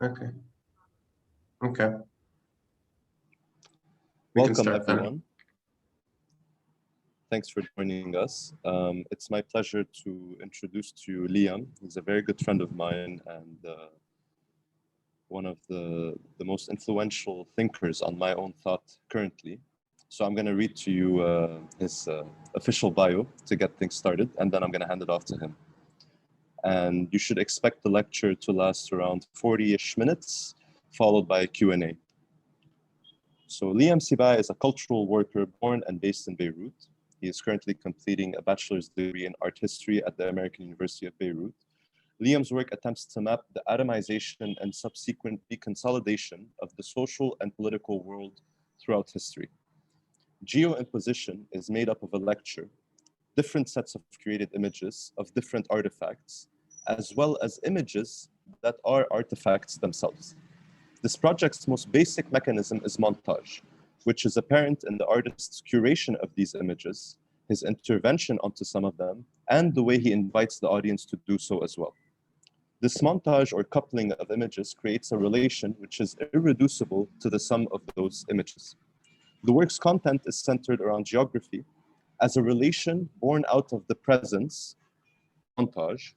Okay. Okay. Welcome, everyone. Thanks for joining us. It's my pleasure to introduce to you Liam. He's a very good friend of mine and one of the most influential thinkers on my own thought currently. So I'm going to read to you his official bio to get things started, and then I'm going to hand it off to him. And you should expect the lecture to last around 40-ish minutes, followed by a Q&A. So Liam Sibai is a cultural worker born and based in Beirut. He is currently completing a bachelor's degree in art history at the American University of Beirut. Liam's work attempts to map the atomization and subsequent deconsolidation of the social and political world throughout history. Geo-Imposition is made up of a lecture, different sets of curated images of different artifacts, as well as images that are artifacts themselves. This project's most basic mechanism is montage, which is apparent in the artist's curation of these images, his intervention onto some of them, and the way he invites the audience to do so as well. This montage or coupling of images creates a relation which is irreducible to the sum of those images. The work's content is centered around geography as a relation born out of the presence, montage,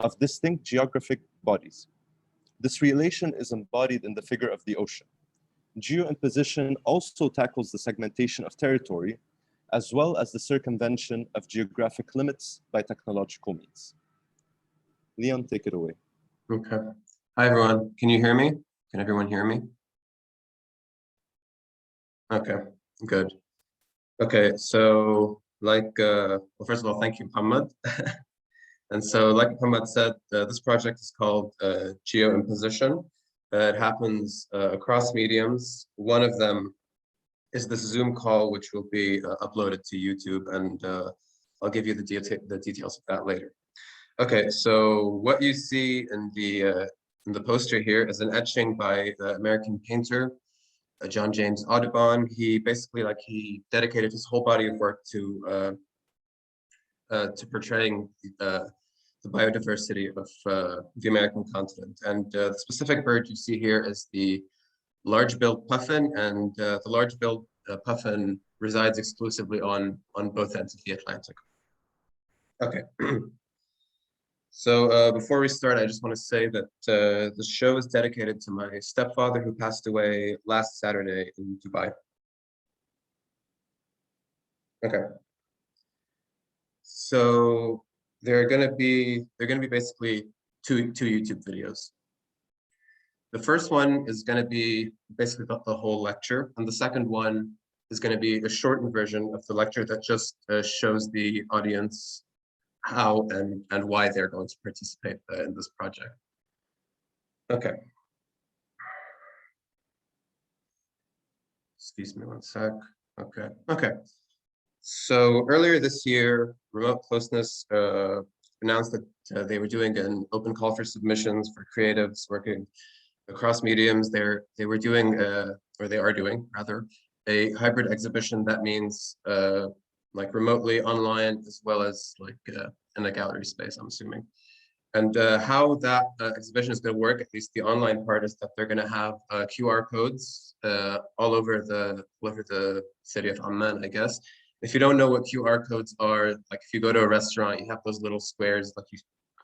of distinct geographic bodies. This relation is embodied in the figure of the ocean. Geo-imposition also tackles the segmentation of territory, as well as the circumvention of geographic limits by technological means. Leon, take it away. Okay. Hi, everyone. Can you hear me? Can everyone hear me? Okay, good. Okay, so well, first of all, thank you, Muhammad. And so like Muhammad said, this project is called Geo-Imposition. It happens across mediums. One of them is this Zoom call, which will be uploaded to YouTube, and I'll give you the details of that later. Okay, so what you see in the poster here is an etching by the American painter John James Audubon. He basically he dedicated his whole body of work to portraying the biodiversity of the American continent. And the specific bird you see here is the large-billed puffin, and the large-billed puffin resides exclusively on both ends of the Atlantic. Okay. So before we start, I just want to say that the show is dedicated to my stepfather who passed away last Saturday in Dubai. Okay. So they're gonna be basically two YouTube videos. The first one is gonna be basically the whole lecture, and the second one is gonna be a shortened version of the lecture that just shows the audience how and why they're going to participate in this project. Okay. Excuse me one sec. Okay. Okay. So earlier this year, Remote Closeness announced that they were doing an open call for submissions for creatives working across mediums. They were doing, or they are doing rather, a hybrid exhibition. That means like remotely online as well as like in a gallery space, I'm assuming. And how that exhibition is going to work, at least the online part, is that they're going to have QR codes all over the city of Amman, I guess. If you don't know what QR codes are, like if you go to a restaurant, you have those little squares, like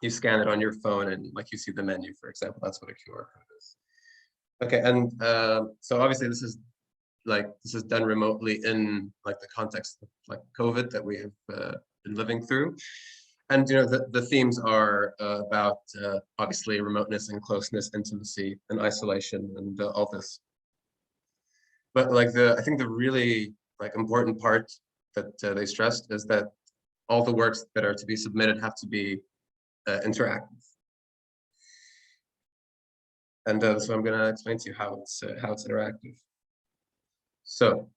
you scan it on your phone and like you see the menu, for example. That's what a QR code is. Okay, and so obviously this is done remotely in like the context of like COVID that we have been living through. And you know the themes are about obviously remoteness and closeness, intimacy and isolation and all this. But like I think the really like important part that they stressed is that all the works that are to be submitted have to be interactive. And so I'm going to explain to you how it's interactive. So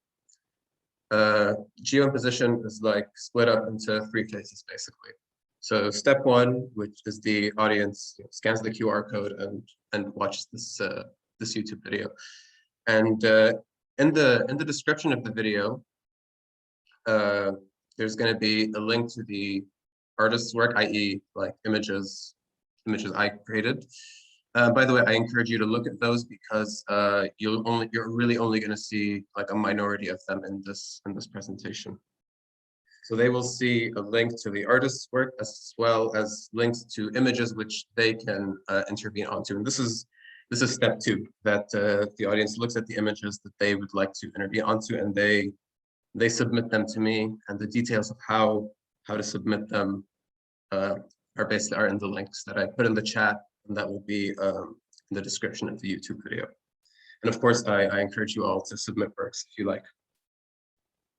Geo-Imposition is like split up into 3 phases basically. So step 1, which is the audience scans the QR code and watches this YouTube video. And in the description of the video, there's going to be a link to the artist's work, i.e. like images I created. By the way, I encourage you to look at those because you're really only going to see like a minority of them in this presentation. So they will see a link to the artist's work as well as links to images which they can intervene onto. And this is step 2, that the audience looks at the images that they would like to intervene onto, and they submit them to me, and the details of how to submit them are in the links that I put in the chat, and that will be in the description of the YouTube video. And of course, I encourage you all to submit works if you like.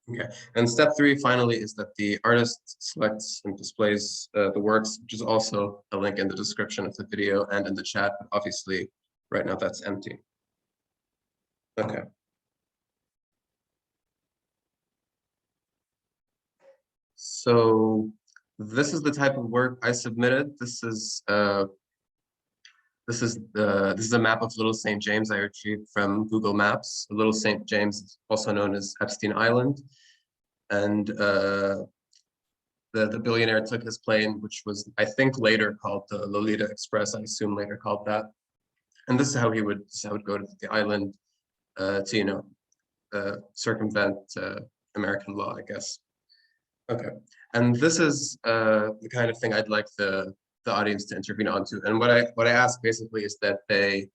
Okay, and step 3 finally is that the artist selects and displays the works, which is also a link in the description of the video and in the chat, but obviously right now that's empty. Okay. So this is the type of work I submitted. This is a map of Little St. James I retrieved from Google Maps. Little St. James is also known as Epstein Island. And the billionaire took his plane, which was, I think, later called the Lolita Express, I assume later called that. And this is how he would go to the island to, circumvent American law, I guess. Okay, and this is the kind of thing I'd like the audience to intervene onto. And what I ask basically is that they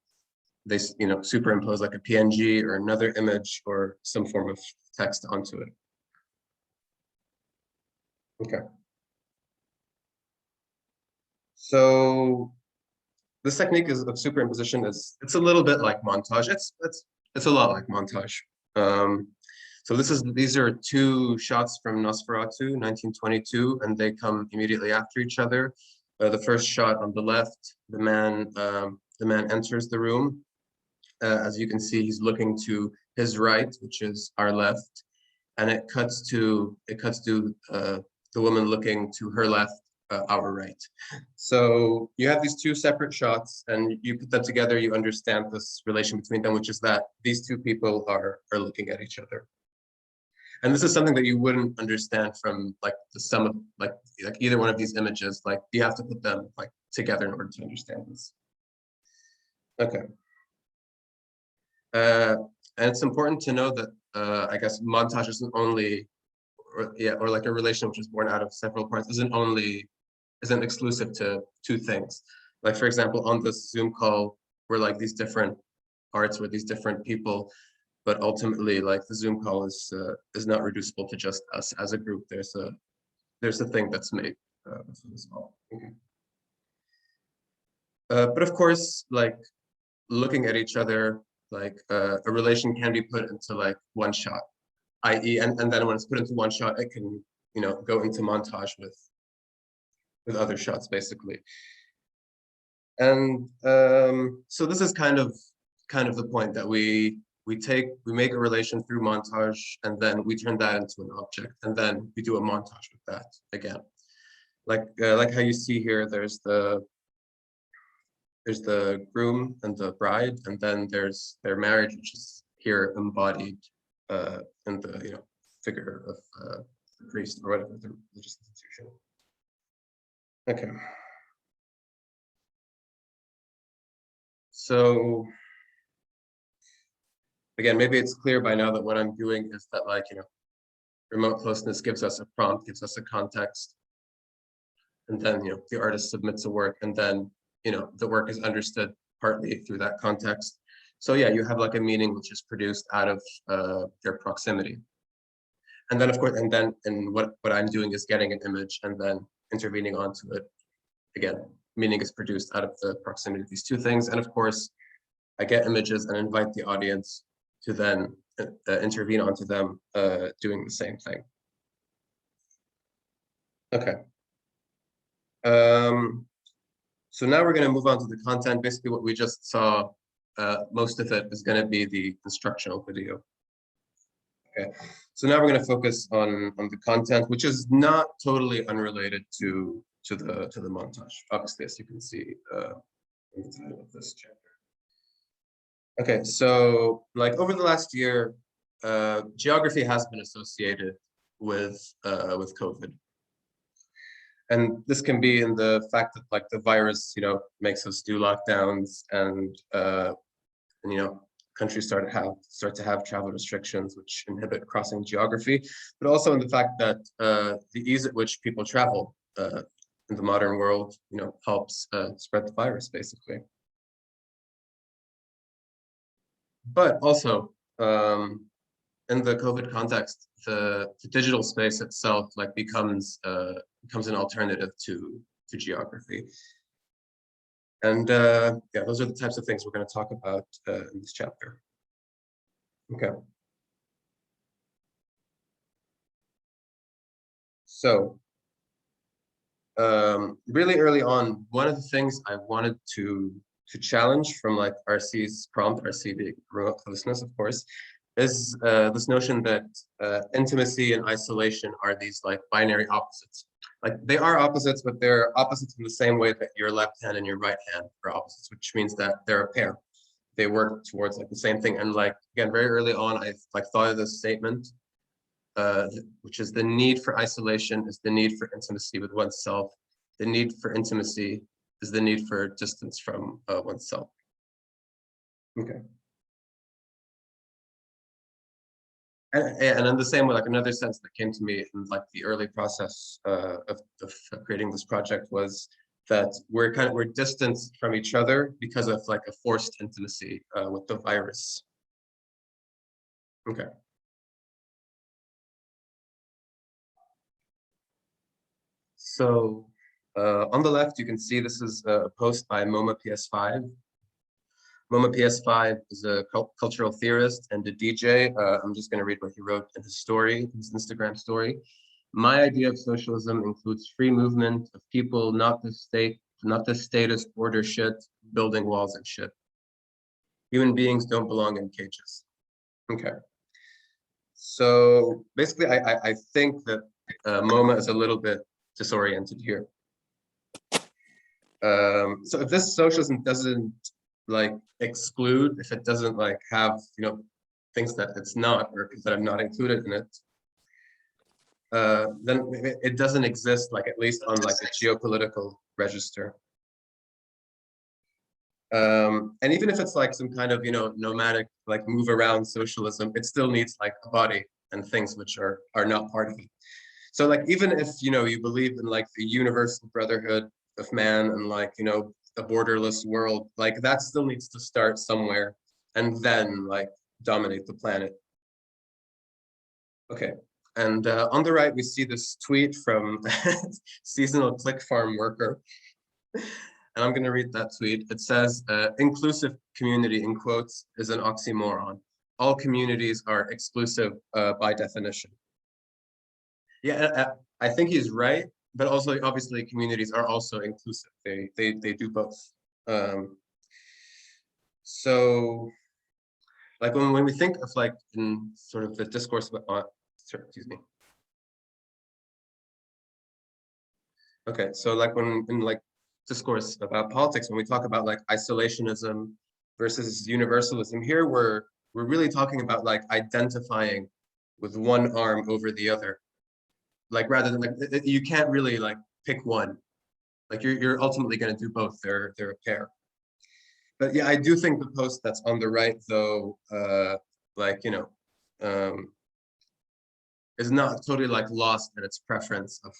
superimpose like a PNG or another image or some form of text onto it. Okay. So this technique of superimposition it's a little bit like montage. It's a lot like montage. So these are 2 shots from Nosferatu, 1922, and they come immediately after each other. The first shot on the left, the man enters the room. As you can see, he's looking to his right, which is our left, and it cuts to the woman looking to her left, our right. So you have these 2 separate shots, and you put them together, you understand this relation between them, which is that these 2 people are looking at each other. And this is something that you wouldn't understand from like the sum of like either one of these images. Like you have to put them like together in order to understand this. Okay. And it's important to know that I guess montage isn't only, or like a relation which is born out of several parts isn't exclusive to 2 things. Like for example, on this Zoom call, we're like these different parts with these different people, but ultimately, like the Zoom call is not reducible to just us as a group. There's a thing that's made for this call. Okay. But of course, like looking at each other, like a relation can be put into like one shot, i.e., and then when it's put into one shot, it can go into montage with other shots basically. And so this is kind of the point that we make a relation through montage, and then we turn that into an object, and then we do a montage with that again. Like how you see here, there's the groom and the bride, and then there's their marriage, which is here embodied in the figure of the priest or whatever the religious institution. Okay. So again, maybe it's clear by now that what I'm doing is that remote closeness gives us a prompt, gives us a context, and then the artist submits a work, and then the work is understood partly through that context. So yeah, you have like a meaning which is produced out of their proximity. And then of course, and what I'm doing is getting an image and then intervening onto it. Again, meaning is produced out of the proximity of these 2 things. And of course, I get images and invite the audience to then intervene onto them, doing the same thing. Okay. So now we're going to move on to the content. Basically, what we just saw, most of it is going to be the instructional video. Okay. So now we're going to focus on the content, which is not totally unrelated to the montage. Obviously, as you can see in the title of this chapter. Okay, so like over the last year, geography has been associated with COVID. And this can be in the fact that like the virus, makes us do lockdowns, and countries start to have travel restrictions which inhibit crossing geography, but also in the fact that the ease at which people travel in the modern world, helps spread the virus basically. But also, in the COVID context, the digital space itself like becomes an alternative to geography. And yeah, those are the types of things we're going to talk about in this chapter. Okay. So really early on, one of the things I wanted to challenge from like RC's prompt, RC being remote closeness, of course, is this notion that intimacy and isolation are these like binary opposites. Like they are opposites, but they're opposites in the same way that your left hand and your right hand are opposites, which means that they're a pair. They work towards like the same thing. And like, again, very early on, I like thought of this statement, which is the need for isolation is the need for intimacy with oneself. The need for intimacy is the need for distance from oneself. Okay. And in the same way, like another sense that came to me in like the early process of creating this project was that we're distanced from each other because of like a forced intimacy with the virus. Okay. So on the left, you can see this is a post by MoMA PS5. MoMA PS5 is a cultural theorist and a DJ. I'm just going to read what he wrote in his story, his Instagram story. My idea of socialism includes free movement of people, not the state, not the status border shit, building walls and shit. Human beings don't belong in cages. Okay. So basically, I think that MoMA is a little bit disoriented here. So if this socialism doesn't like exclude, if it doesn't like have things that it's not or that are not included in it, then it doesn't exist, like at least on like a geopolitical register. And even if it's like some kind of nomadic like move around socialism, it still needs like a body and things which are not part of it. So like even if you believe in like the universal brotherhood of man and like a borderless world, like that still needs to start somewhere and then like dominate the planet. Okay. And on the right, we see this tweet from seasonal click farm worker. And I'm going to read that tweet. It says, inclusive community in quotes is an oxymoron. All communities are exclusive by definition. Yeah, I think he's right, but also obviously communities are also inclusive. They do both. So like when we think of like in sort of the discourse about, excuse me. Okay, so like when in like discourse about politics, when we talk about like isolationism versus universalism, here we're really talking about like identifying with one arm over the other. Like rather than like you can't really like pick one. Like you're ultimately going to do both. They're a pair. But yeah, I do think the post that's on the right though, like is not totally like lost in its preference of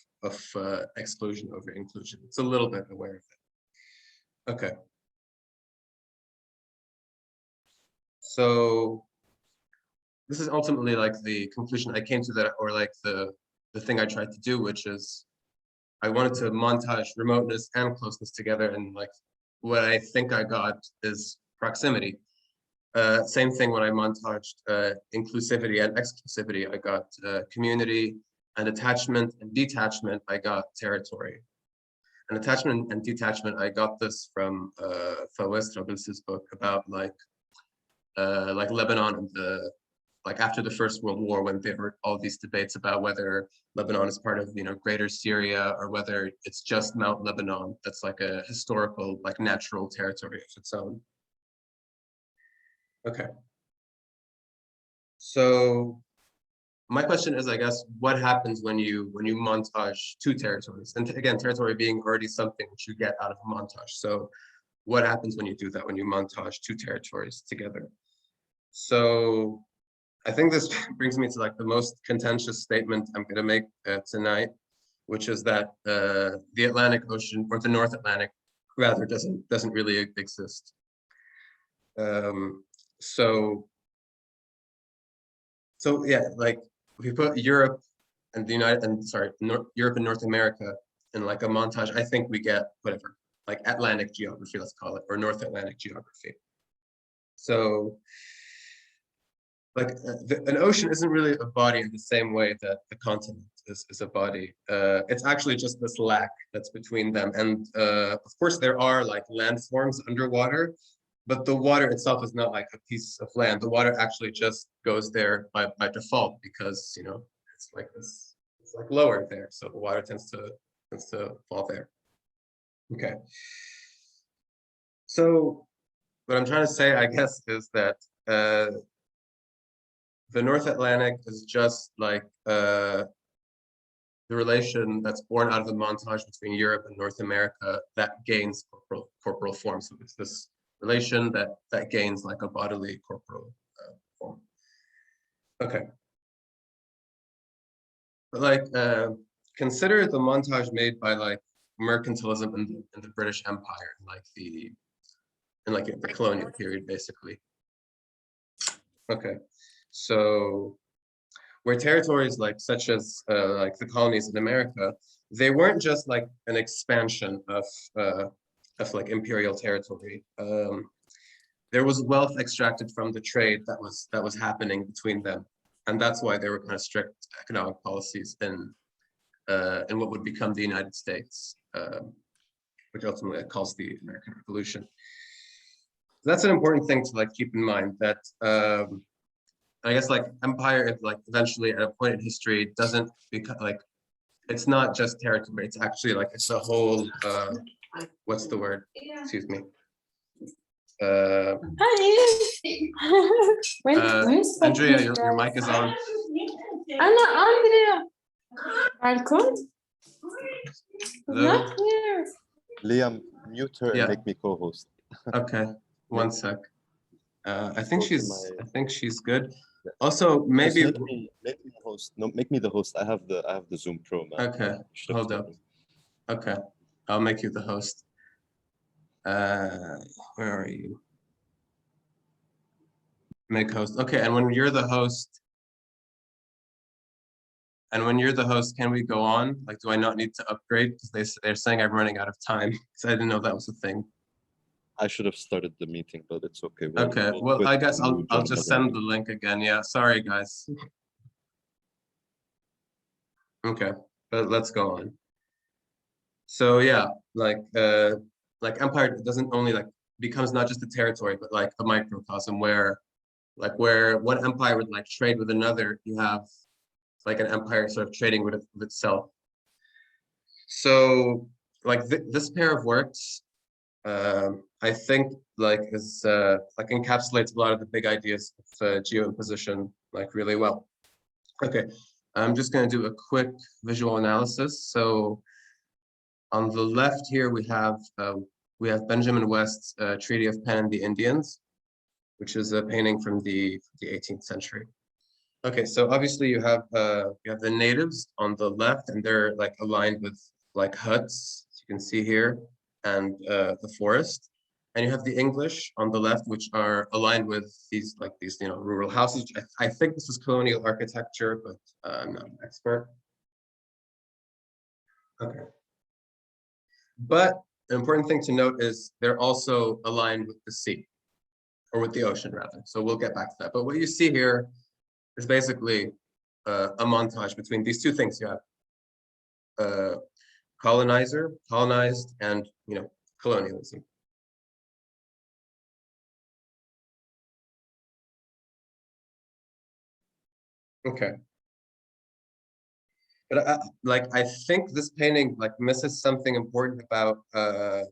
exclusion over inclusion. It's a little bit aware of it. Okay. So this is ultimately like the conclusion I came to, that, or like the thing I tried to do, which is I wanted to montage remoteness and closeness together, and like what I think I got is proximity. Same thing when I montaged inclusivity and exclusivity, I got community, and attachment and detachment, I got territory. And attachment and detachment, I got this from Fawaz Robinson's book about like Lebanon and like after the First World War, when there were all these debates about whether Lebanon is part of greater Syria or whether it's just Mount Lebanon that's like a historical like natural territory of its own. Okay. So my question is, I guess, what happens when you montage two territories? And again, territory being already something which you get out of a montage. So what happens when you do that, when you montage two territories together? So I think this brings me to like the most contentious statement I'm going to make tonight, which is that the Atlantic Ocean, or the North Atlantic rather, doesn't really exist. So yeah, like if you put Europe and Europe and North America in like a montage, I think we get whatever, like Atlantic geography, let's call it, or North Atlantic geography. So like an ocean isn't really a body in the same way that the continent is a body. It's actually just this lack that's between them. And of course there are like landforms underwater, but the water itself is not like a piece of land. The water actually just goes there by default because, you know, it's like this, it's like lower there. So the water tends to fall there. Okay. So what I'm trying to say, I guess, is that the North Atlantic is just like the relation that's born out of the montage between Europe and North America that gains corporal form. So it's this relation that gains like a bodily corporal form. Okay. But like consider the montage made by like mercantilism in the British Empire, like the colonial period, basically. Okay. So where territories like such as like the colonies in America, they weren't just like an expansion of like imperial territory. There was wealth extracted from the trade that was happening between them, and that's why there were kind of strict economic policies in what would become the United States, which ultimately calls the American Revolution. So that's an important thing to like keep in mind, that I guess like empire, if like eventually at a point in history doesn't become like, it's not just territory, it's actually like it's a whole what's the word, excuse me, Andrea, your mic is on. Anna, Andrea. Welcome. Hello? Not here. Liam, mute her Yeah. and make me co-host. Okay, one sec. I think Go to she's good. Also, maybe Just make me the host. No, make me the host. I have the Zoom Pro, man. okay. Hold up. Okay, I'll make you the host. Where are you? Make host. Okay, and when you're the host, can we go on? Like, do I not need to upgrade? Because they're saying I'm running out of time. So I didn't know that was a thing. I should have started the meeting, but it's okay. Okay, well, I guess I'll just send the link again. Yeah, sorry guys. Okay, but let's go on. So yeah, like empire doesn't only like becomes not just a territory, but like a microcosm where one empire would like trade with another, you have like an empire sort of trading with itself. So like this pair of works, I think like is like encapsulates a lot of the big ideas of geo-imposition like really well. Okay, I'm just going to do a quick visual analysis. So on the left here we have Benjamin West's Treaty of Penn and the Indians, which is a painting from the 18th century. Okay, so obviously you have the natives on the left, and they're like aligned with like huts, as you can see here, and the forest. And you have the English on the left, which are aligned with these rural houses. I think this is colonial architecture, but I'm not an expert. Okay. But an important thing to note is they're also aligned with the sea, or with the ocean rather. So we'll get back to that. But what you see here is basically a montage between these two things. You have colonized, and colonialism. Okay. But I think this painting like misses something important about the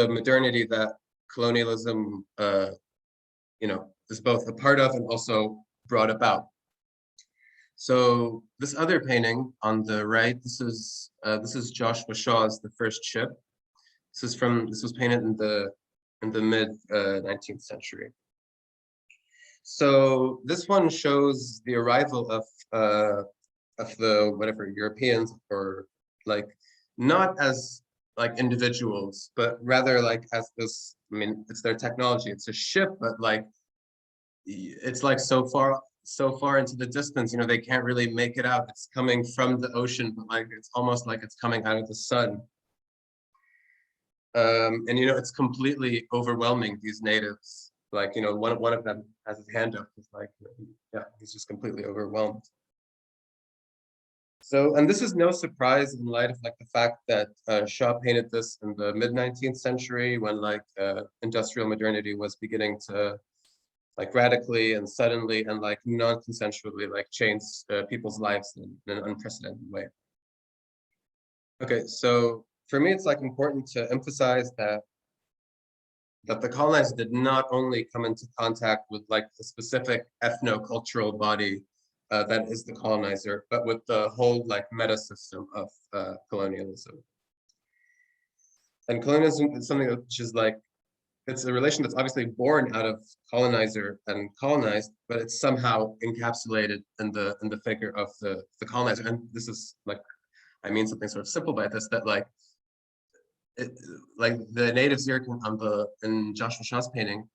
modernity that colonialism is both a part of and also brought about. So this other painting on the right, this is Joshua Shaw's The First Ship. This was painted in the mid 19th century. So this one shows the arrival of the whatever Europeans, or like not as like individuals, but rather like as this, I mean, it's their technology, it's a ship, but like it's like so far into the distance, you know, they can't really make it out. It's coming from the ocean, but like it's almost like it's coming out of the sun. And you know, it's completely overwhelming these natives. Like, you know, one of them has his hand up. He's like, yeah, he's just completely overwhelmed. So, and this is no surprise in light of like the fact that Shaw painted this in the mid 19th century, when like industrial modernity was beginning to like radically and suddenly and like non-consensually like change people's lives in an unprecedented way. Okay, so for me, it's like important to emphasize that the colonizer did not only come into contact with like the specific ethno-cultural body that is the colonizer, but with the whole like meta system of colonialism. And colonialism is something which is like, it's a relation that's obviously born out of colonizer and colonized, but it's somehow encapsulated in the figure of the colonizer. And this is like, I mean something sort of simple by this, that like, like the natives here in Joshua Shaw's painting,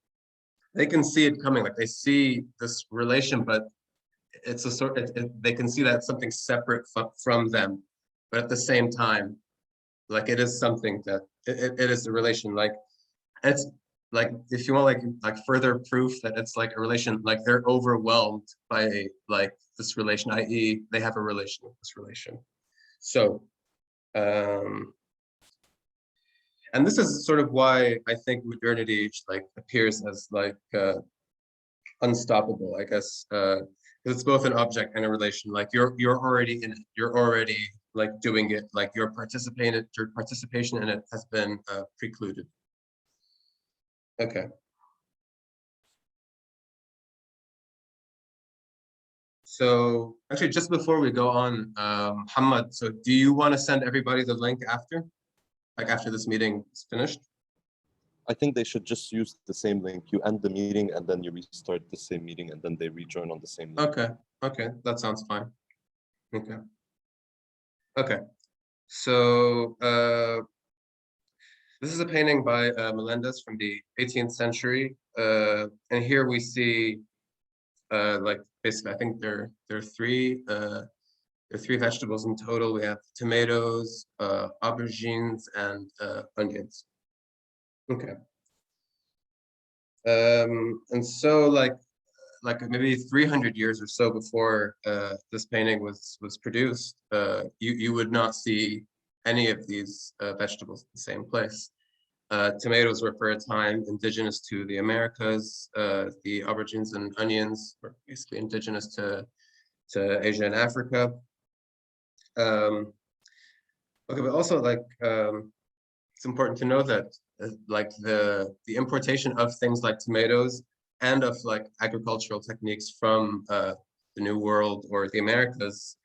they can see it coming. Like they see this relation, but it's a sort. They can see that it's something separate from them, but at the same time, like it is something that it is a relation. Like it's like, if you want like further proof that it's like a relation, like they're overwhelmed by like this relation, i.e., they have a relation with this relation. So. And this is sort of why I think modernity like appears as like unstoppable, I guess, because it's both an object and a relation. Like you're already in it. You're already like doing it. Like your participation in it has been precluded. Okay. So actually, just before we go on, Hamad, so do you want to send everybody the link after? Like after this meeting is finished? I think they should just use the same link. You end the meeting and then you restart the same meeting and then they rejoin on the same link. Okay, that sounds fine. Okay. So this is a painting by Melendez from the 18th century. And here we see like basically, I think there are three vegetables in total. We have tomatoes, aubergines, and onions. Okay. And so like maybe 300 years or so before this painting was produced, you would not see any of these vegetables in the same place. Tomatoes were for a time indigenous to the Americas. The aubergines and onions were basically indigenous to Asia and Africa. Okay, but also like it's important to know that like the importation of things like tomatoes and of like agricultural techniques from the New World or the Americas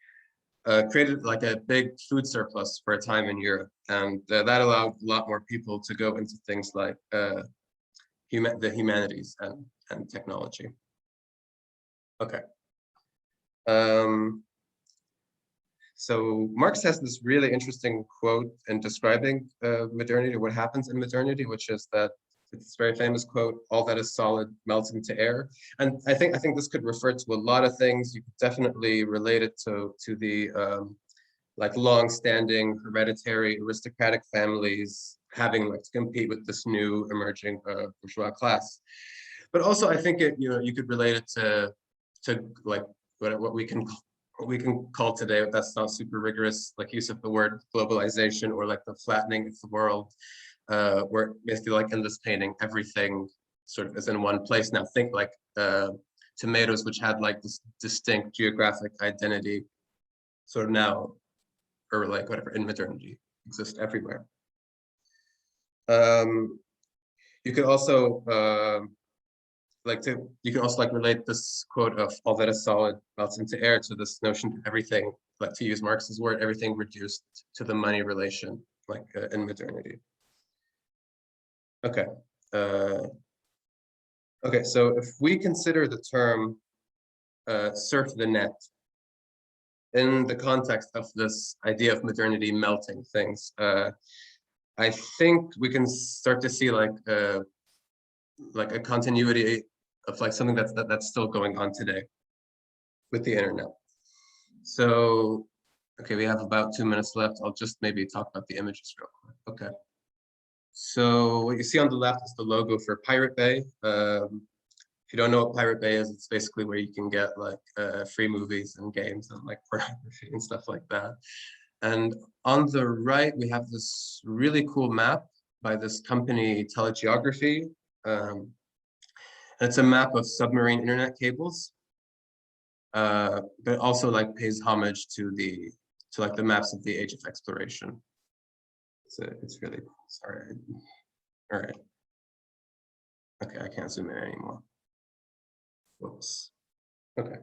created like a big food surplus for a time in Europe, and that allowed a lot more people to go into things like the humanities and technology. Okay. So Marx has this really interesting quote in describing modernity, what happens in modernity, which is that it's very famous quote, "All that is solid melts into air." And I think this could refer to a lot of things. You could definitely relate it to the like long-standing hereditary aristocratic families having like to compete with this new emerging bourgeois class. But also I think you could relate it to like what we can call today, that's not super rigorous, like use of the word globalization, or like the flattening of the world, where basically like in this painting, everything sort of is in one place. Now think like tomatoes, which had like this distinct geographic identity, sort of now, or like whatever, in modernity, exist everywhere. You could also you can also like relate this quote of all that is solid melts into air to this notion that everything, like to use Marx's word, everything reduced to the money relation, like in modernity. Okay. Okay, so if we consider the term surf the net in the context of this idea of modernity melting things, I think we can start to see like a continuity of like something that's still going on today with the internet. So, okay, we have about 2 minutes left. I'll just maybe talk about the images real quick. Okay. So what you see on the left is the logo for Pirate Bay. If you don't know what Pirate Bay is, it's basically where you can get like free movies and games and like pornography and stuff like that. And on the right, we have this really cool map by this company, Telegeography. It's a map of submarine internet cables, but also like pays homage to like the maps of the age of exploration. So it's really cool. Sorry. All right. Okay, I can't zoom in anymore. Whoops. Okay.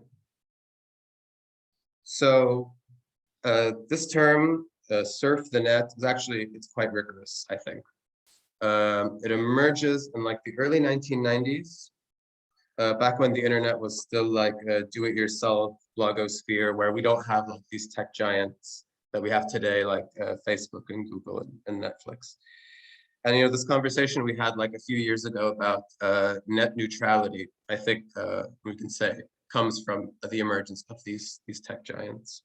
So this term, surf the net, is actually, it's quite rigorous, I think. It emerges in like the early 1990s, back when the internet was still like a do-it-yourself blogosphere, where we don't have like these tech giants that we have today, like Facebook and Google and Netflix. And you know, this conversation we had like a few years ago about net neutrality, I think we can say comes from the emergence of these tech giants.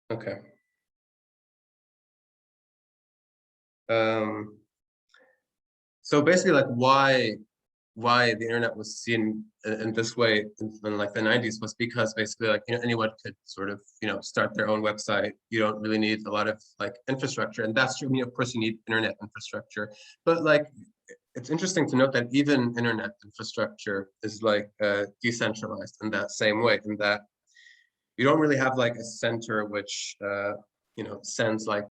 Okay. So basically, like why the internet was seen in this way in like the 90s was because basically like, you know, anyone could sort of, you know, start their own website. You don't really need a lot of like infrastructure, and that's true. I mean, of course you need internet infrastructure, but like it's interesting to note that even internet infrastructure is like decentralized in that same way, in that you don't really have like a center which you know, sends like